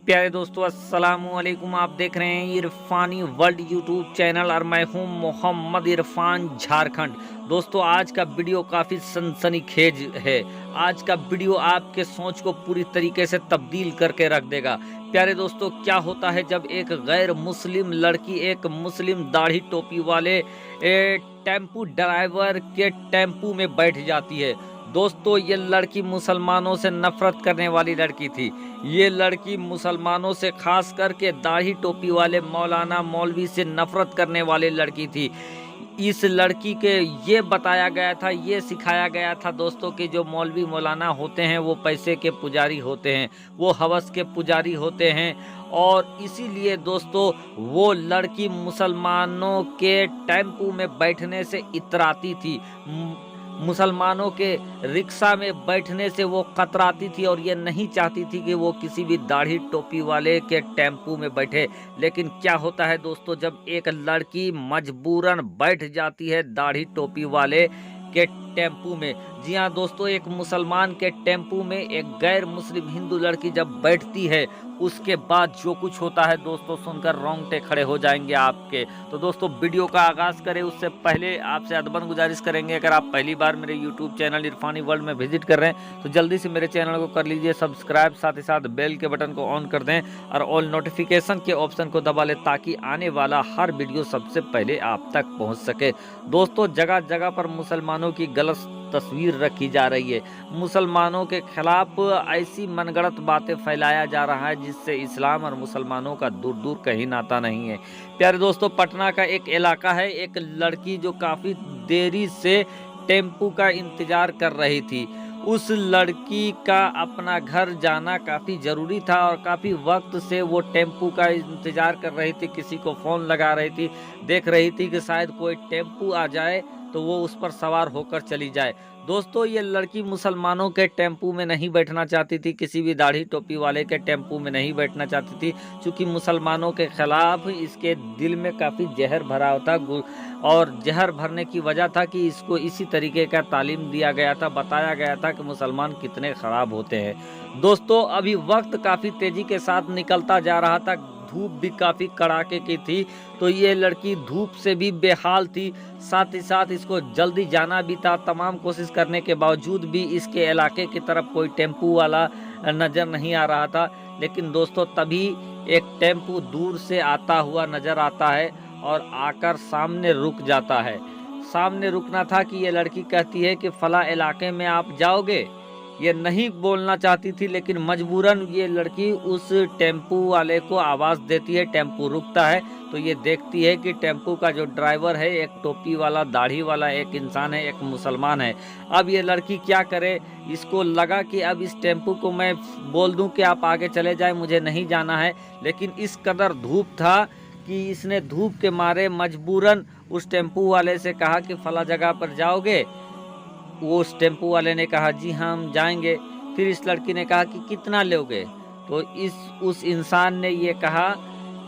प्यारे दोस्तों अस्सलाम वालेकुम। आप देख रहे हैं इरफानी वर्ल्ड यूट्यूब चैनल और मैं हूं मोहम्मद इरफान झारखंड। दोस्तों आज का वीडियो काफ़ी सनसनीखेज है। आज का वीडियो आपके सोच को पूरी तरीके से तब्दील करके रख देगा। प्यारे दोस्तों, क्या होता है जब एक गैर मुस्लिम लड़की एक मुस्लिम दाढ़ी टोपी वाले टेम्पू ड्राइवर के टेम्पू में बैठ जाती है। दोस्तों ये लड़की मुसलमानों से नफरत करने वाली लड़की थी। ये लड़की मुसलमानों से, खास करके दाढ़ी टोपी वाले मौलाना मौलवी से नफरत करने वाली लड़की थी। इस लड़की के ये बताया गया था, ये सिखाया गया था दोस्तों कि जो मौलवी मौलाना होते हैं वो पैसे के पुजारी होते हैं, वो हवस के पुजारी होते हैं। और इसीलिए दोस्तों वो लड़की मुसलमानों के टेम्पू में बैठने से इतराती थी, मुसलमानों के रिक्शा में बैठने से वो कतराती थी और ये नहीं चाहती थी कि वो किसी भी दाढ़ी टोपी वाले के टेम्पू में बैठे। लेकिन क्या होता है दोस्तों, जब एक लड़की मजबूरन बैठ जाती है दाढ़ी टोपी वाले के टेम्पू में। जी हाँ दोस्तों, एक मुसलमान के टेम्पू में एक गैर मुस्लिम हिंदू लड़की जब बैठती है, उसके बाद जो कुछ होता है दोस्तों सुनकर रोंगटे खड़े हो जाएंगे आपके। तो दोस्तों वीडियो का आगाज़ करें उससे पहले आपसे अदबन गुजारिश करेंगे, अगर आप पहली बार मेरे यूट्यूब चैनल इरफानी वर्ल्ड में विजिट कर रहे हैं तो जल्दी से मेरे चैनल को कर लीजिए सब्सक्राइब, साथ ही साथ बेल के बटन को ऑन कर दें और ऑल नोटिफिकेशन के ऑप्शन को दबा लें ताकि आने वाला हर वीडियो सबसे पहले आप तक पहुँच सके। दोस्तों जगह जगह पर मुसलमानों की गलत तस्वीर रखी जा रही है, मुसलमानों के खिलाफ ऐसी मनगढ़ंत बातें फैलाया जा रहा है जिससे इस्लाम और मुसलमानों का दूर दूर कहीं नाता नहीं है। प्यारे दोस्तों, पटना का एक इलाका है, एक लड़की जो काफ़ी देरी से टेम्पू का इंतजार कर रही थी। उस लड़की का अपना घर जाना काफ़ी ज़रूरी था और काफ़ी वक्त से वो टेम्पू का इंतज़ार कर रही थी, किसी को फ़ोन लगा रही थी, देख रही थी कि शायद कोई टेम्पू आ जाए तो वो उस पर सवार होकर चली जाए। दोस्तों ये लड़की मुसलमानों के टेम्पू में नहीं बैठना चाहती थी, किसी भी दाढ़ी टोपी वाले के टेम्पू में नहीं बैठना चाहती थी, क्योंकि मुसलमानों के खिलाफ इसके दिल में काफ़ी जहर भरा था। और जहर भरने की वजह था कि इसको इसी तरीके का तालीम दिया गया था, बताया गया था कि मुसलमान कितने ख़राब होते हैं। दोस्तों अभी वक्त काफ़ी तेज़ी के साथ निकलता जा रहा था, धूप भी काफ़ी कड़ाके की थी, तो ये लड़की धूप से भी बेहाल थी, साथ ही साथ इसको जल्दी जाना भी था। तमाम कोशिश करने के बावजूद भी इसके इलाके की तरफ कोई टेम्पू वाला नज़र नहीं आ रहा था। लेकिन दोस्तों तभी एक टेम्पू दूर से आता हुआ नज़र आता है और आकर सामने रुक जाता है। सामने रुकना था कि ये लड़की कहती है कि फला इलाके में आप जाओगे। ये नहीं बोलना चाहती थी लेकिन मजबूरन ये लड़की उस टेम्पू वाले को आवाज़ देती है। टेम्पू रुकता है तो ये देखती है कि टेम्पू का जो ड्राइवर है एक टोपी वाला, दाढ़ी वाला एक इंसान है, एक मुसलमान है। अब ये लड़की क्या करे, इसको लगा कि अब इस टेम्पू को मैं बोल दूं कि आप आगे चले जाएं, मुझे नहीं जाना है। लेकिन इस कदर धूप था कि इसने धूप के मारे मजबूरन उस टेम्पू वाले से कहा कि फला जगह पर जाओगे। वो उस टेम्पू वाले ने कहा जी हाँ हम जाएंगे। फिर इस लड़की ने कहा कि कितना लोगे, तो उस इंसान ने ये कहा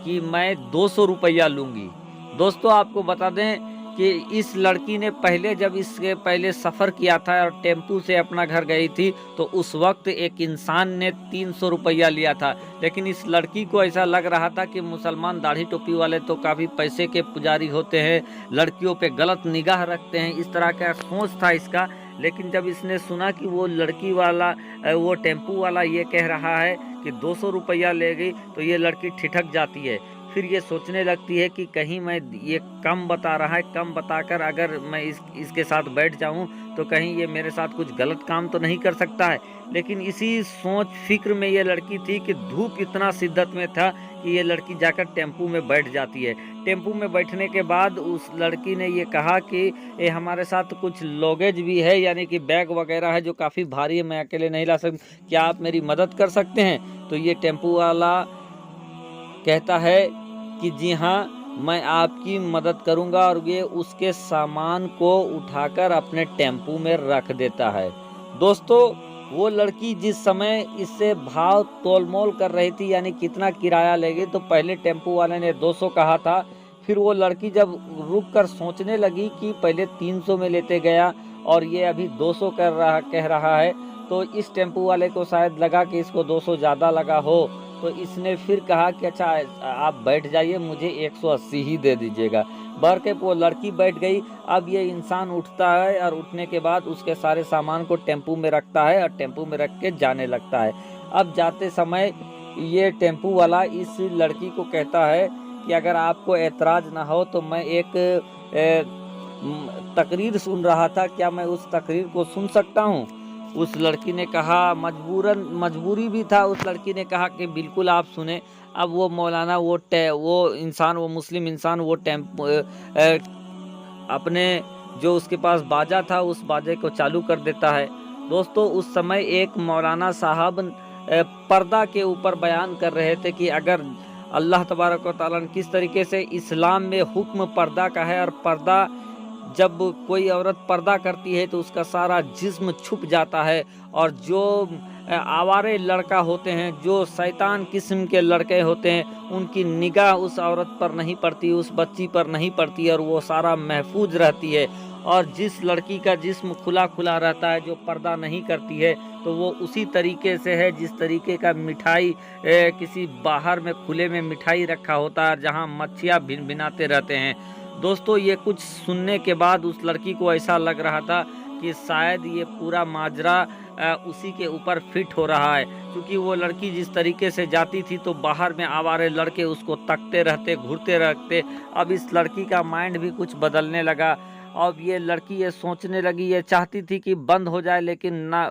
कि मैं 200 रुपया लूँगी। दोस्तों आपको बता दें कि इस लड़की ने पहले जब इसके पहले सफ़र किया था और टेम्पू से अपना घर गई थी तो उस वक्त एक इंसान ने 300 रुपया लिया था। लेकिन इस लड़की को ऐसा लग रहा था कि मुसलमान दाढ़ी टोपी वाले तो काफ़ी पैसे के पुजारी होते हैं, लड़कियों पे गलत निगाह रखते हैं, इस तरह का सोच था इसका। लेकिन जब इसने सुना कि वो लड़की वाला, वो टेम्पू वाला ये कह रहा है कि 200 रुपया लेगी, तो ये लड़की ठिठक जाती है। फिर ये सोचने लगती है कि कहीं मैं ये कम बता रहा है, कम बताकर अगर मैं इसके साथ बैठ जाऊं तो कहीं ये मेरे साथ कुछ गलत काम तो नहीं कर सकता है। लेकिन इसी सोच फिक्र में ये लड़की थी कि धूप इतना शिद्दत में था कि ये लड़की जाकर टेम्पू में बैठ जाती है। टेम्पू में बैठने के बाद उस लड़की ने ये कहा कि ये हमारे साथ कुछ लगेज भी है, यानी कि बैग वगैरह है जो काफ़ी भारी है, मैं अकेले नहीं ला सकती, क्या आप मेरी मदद कर सकते हैं। तो ये टेम्पू वाला कहता है कि जी हाँ मैं आपकी मदद करूंगा, और ये उसके सामान को उठाकर अपने टेम्पू में रख देता है। दोस्तों वो लड़की जिस समय इससे भाव तोलमोल कर रही थी, यानी कितना किराया लेगी, तो पहले टेम्पू वाले ने 200 कहा था। फिर वो लड़की जब रुक कर सोचने लगी कि पहले 300 में लेते गया और ये अभी 200 कह रहा है, तो इस टेम्पू वाले को शायद लगा कि इसको 200 ज़्यादा लगा हो, तो इसने फिर कहा कि अच्छा आप बैठ जाइए, मुझे 180 ही दे दीजिएगा। भर के वो लड़की बैठ गई। अब ये इंसान उठता है और उठने के बाद उसके सारे सामान को टेम्पू में रखता है और टेम्पू में रख के जाने लगता है। अब जाते समय ये टेम्पू वाला इस लड़की को कहता है कि अगर आपको ऐतराज़ ना हो तो मैं एक तकरीर सुन रहा था, क्या मैं उस तकरीर को सुन सकता हूँ? उस लड़की ने कहा, मजबूरी भी था, उस लड़की ने कहा कि बिल्कुल आप सुने। अब वो मौलाना वो मुस्लिम इंसान अपने जो उसके पास बाजा था उस बाजे को चालू कर देता है। दोस्तों उस समय एक मौलाना साहब पर्दा के ऊपर बयान कर रहे थे कि अगर अल्लाह तबारक व तआला ने किस तरीके से इस्लाम में हुक्म पर्दा का है, और पर्दा जब कोई औरत पर्दा करती है तो उसका सारा जिस्म छुप जाता है, और जो आवारे लड़का होते हैं, जो शैतान किस्म के लड़के होते हैं, उनकी निगाह उस औरत पर नहीं पड़ती, उस बच्ची पर नहीं पड़ती, और वो सारा महफूज रहती है। और जिस लड़की का जिस्म खुला खुला रहता है, जो पर्दा नहीं करती है, तो वो उसी तरीके से है जिस तरीके का मिठाई किसी बाहर में खुले में मिठाई रखा होता है जहाँ मच्छियाँ भिन भिनाते रहते हैं। दोस्तों ये कुछ सुनने के बाद उस लड़की को ऐसा लग रहा था कि शायद ये पूरा माजरा उसी के ऊपर फिट हो रहा है, क्योंकि वो लड़की जिस तरीके से जाती थी तो बाहर में आवारे लड़के उसको तकते रहते, घूरते रहते। अब इस लड़की का माइंड भी कुछ बदलने लगा। अब ये लड़की ये सोचने लगी, ये चाहती थी कि बंद हो जाए, लेकिन ना,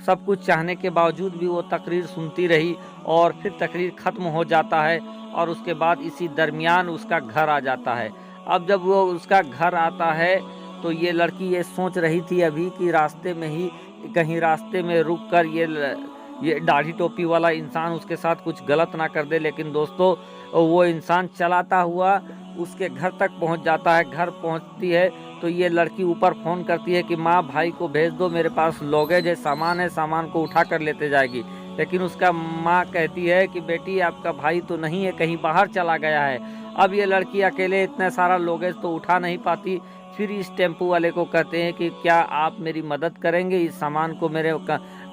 सब कुछ चाहने के बावजूद भी वो तकरीर सुनती रही, और फिर तकरीर ख़त्म हो जाता है, और उसके बाद इसी दरमियान उसका घर आ जाता है। अब जब वो उसका घर आता है तो ये लड़की ये सोच रही थी अभी कि रास्ते में ही कहीं रास्ते में रुक कर ये दाढ़ी टोपी वाला इंसान उसके साथ कुछ गलत ना कर दे। लेकिन दोस्तों वो इंसान चलाता हुआ उसके घर तक पहुंच जाता है। घर पहुंचती है तो ये लड़की ऊपर फ़ोन करती है कि माँ भाई को भेज दो, मेरे पास लगेज है, सामान को उठा कर लेते जाएगी। लेकिन उसका माँ कहती है कि बेटी आपका भाई तो नहीं है, कहीं बाहर चला गया है। अब ये लड़की अकेले इतना सारा लगेज तो उठा नहीं पाती। फिर इस टेम्पू वाले को कहते हैं कि क्या आप मेरी मदद करेंगे, इस सामान को मेरे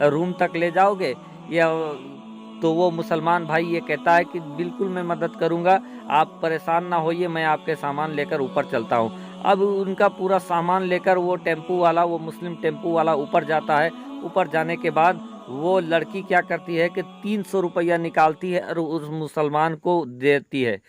रूम तक ले जाओगे? या तो वो मुसलमान भाई ये कहता है कि बिल्कुल मैं मदद करूंगा, आप परेशान ना होइए, मैं आपके सामान लेकर ऊपर चलता हूं। अब उनका पूरा सामान लेकर वो मुस्लिम टेम्पू वाला ऊपर जाता है। ऊपर जाने के बाद वो लड़की क्या करती है कि 300 रुपया निकालती है और उस मुसलमान को देती है।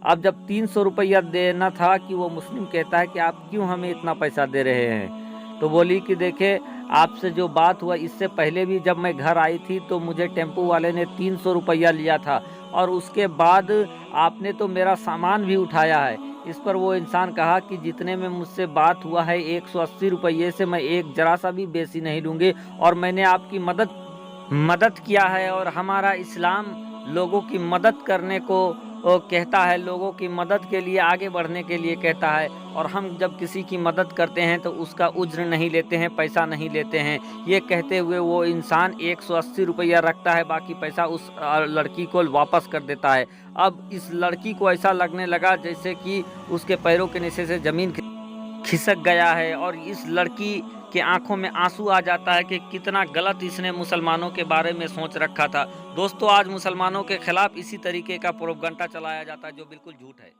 अब जब 300 रुपया देना था कि वो मुस्लिम कहता है कि आप क्यों हमें इतना पैसा दे रहे हैं? तो बोली कि देखे, आपसे जो बात हुआ इससे पहले भी जब मैं घर आई थी तो मुझे टेम्पू वाले ने 300 रुपया लिया था, और उसके बाद आपने तो मेरा सामान भी उठाया है। इस पर वो इंसान कहा कि जितने में मुझसे बात हुआ है 180 रुपये से मैं एक जरा सा भी बेसी नहीं लूँगी, और मैंने आपकी मदद किया है, और हमारा इस्लाम लोगों की मदद करने को कहता है, लोगों की मदद के लिए आगे बढ़ने के लिए कहता है। और हम जब किसी की मदद करते हैं तो उसका उज्र नहीं लेते हैं, पैसा नहीं लेते हैं। ये कहते हुए वो इंसान 180 रुपया रखता है, बाकी पैसा उस लड़की को वापस कर देता है। अब इस लड़की को ऐसा लगने लगा जैसे कि उसके पैरों के नीचे से ज़मीन खिसक गया है, और इस लड़की के आंखों में आंसू आ जाता है कि कितना गलत इसने मुसलमानों के बारे में सोच रखा था। दोस्तों आज मुसलमानों के खिलाफ इसी तरीके का प्रोपगंडा चलाया जाता है जो बिल्कुल झूठ है।